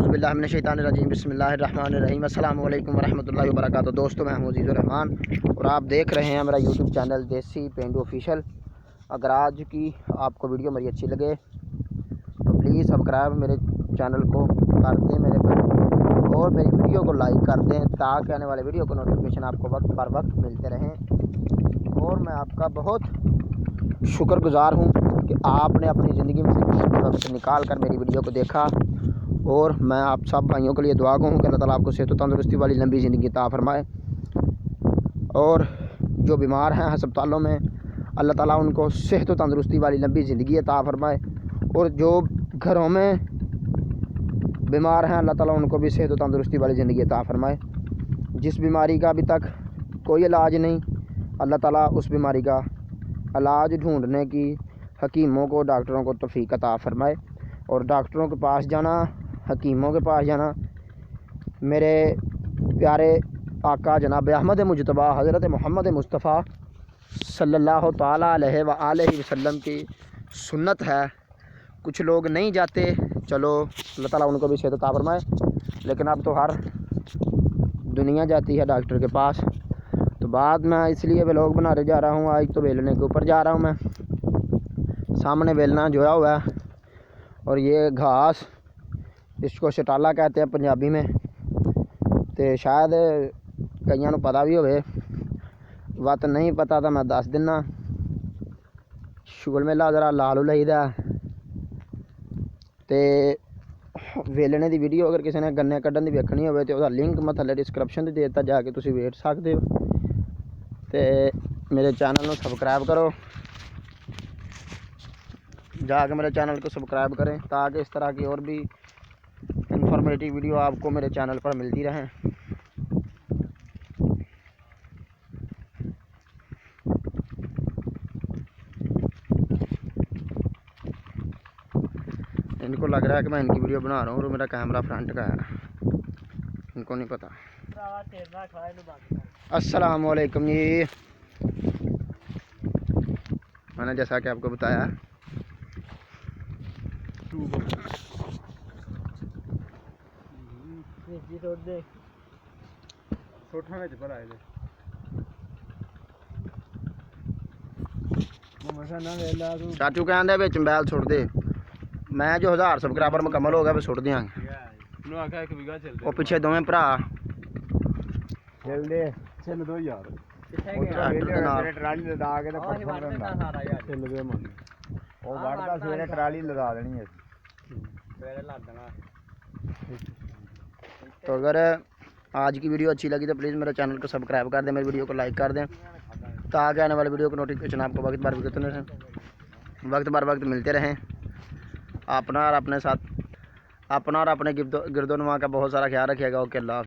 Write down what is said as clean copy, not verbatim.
औज़ुबिल्लाहिमिनश्शैतानिर्रजीम बिस्मिल्लाहिर्रहमानिर्रहीम अस्सलामु अलैकुम वरहमतुल्लाहि वबरकातुहू। दोस्तों, मैं हूं अज़ीज़ुर रहमान और आप देख रहे हैं मेरा यूट्यूब चैनल देसी पेंडू ऑफिशियल। अगर आज की आपको वीडियो मेरी अच्छी लगे तो प्लीज़ सब्सक्राइब मेरे चैनल को कर दें मेरे पर, और मेरी वीडियो को लाइक कर दें ताकि आने वाले वीडियो को नोटिफिकेशन आपको वक्त पर वक्त मिलते रहें। और मैं आपका बहुत शुक्रगुज़ार हूँ कि आपने अपनी ज़िंदगी में से वक्त निकाल कर मेरी वीडियो को देखा। और मैं आप सब भाइयों के लिए दुआ गो हूँ कि अल्लाह ताला आपको सेहत और तंदुरुस्ती वाली लंबी ज़िंदगी अता फरमाए। और जो बीमार हैं अस्पतालों में, अल्लाह ताला उनको सेहत और तंदुरुस्ती वाली लंबी ज़िंदगी अता फरमाए। और जो घरों में बीमार हैं, अल्लाह ताला उनको भी सेहत और तंदुरुस्ती वाली ज़िंदगी अता फरमाए। जिस बीमारी का अभी तक कोई इलाज नहीं, अल्लाह ताला उस बीमारी का इलाज ढूंढने की हकीमों को, डॉक्टरों को तौफीक अता फरमाए। और डॉक्टरों के पास जाना, हकीमों के पास जाना, मेरे प्यारे आका जनाब अहमद मुजतबा हज़रत मोहम्मद मुस्तफ़ा सल्लल्लाहु ताला अलैहि व आलिहि वसल्लम की सुन्नत है। कुछ लोग नहीं जाते, चलो अल्लाह ताला उनको भी सेहत अता फरमाए। लेकिन अब तो हर दुनिया जाती है डॉक्टर के पास। तो बाद में इसलिए व्लॉग बनाने जा रहा हूँ। आज तो बेलने के ऊपर जा रहा हूँ मैं। सामने बेलना जोया हुआ है और ये घास, इसको शटाला कहते हैं पंजाबी में। तो शायद कईयां नूं पता भी होवे, वत नहीं पता तो मैं दस दिना। शुगल मेला जरा लालू लईदा। तो वेलने की वीडियो अगर किसी ने गन्ने कड्ढन की वेखनी हो तो लिंक मैं थल्ले डिस्क्रिप्शन दे दिता, जाके तुसीं वेख सकते हो। तो मेरे चैनल को सबसक्राइब करो, जाके मेरे चैनल को सब्सक्राइब करें ताकि इस तरह की और भी इंफॉर्मेटिव वीडियो आपको मेरे चैनल पर मिलती रहें। इनको लग रहा है कि मैं इनकी वीडियो बना रहा हूँ और मेरा कैमरा फ्रंट का है, इनको नहीं पता। अस्सलाम वालेकुम जी। मैंने जैसा कि आपको बताया चाचू कहते बिच बैल सुट दे। मैं जो 1000 सबसक्राइबर मुकम्मल हो गया फिर सुट देंगे। वो पिछे दोवें भरा तो अगर आज की वीडियो अच्छी लगी तो प्लीज़ मेरे चैनल को सब्सक्राइब कर दें, मेरी वीडियो को लाइक कर दें ताकि आने वाली वीडियो को नोटिफिकेशन आपको वक्त बर वक्त मिलते रहें। अपना और अपने साथ, अपना और अपने गिरदोनुमा का बहुत सारा ख्याल रखिएगा। ओके, अल्लाह।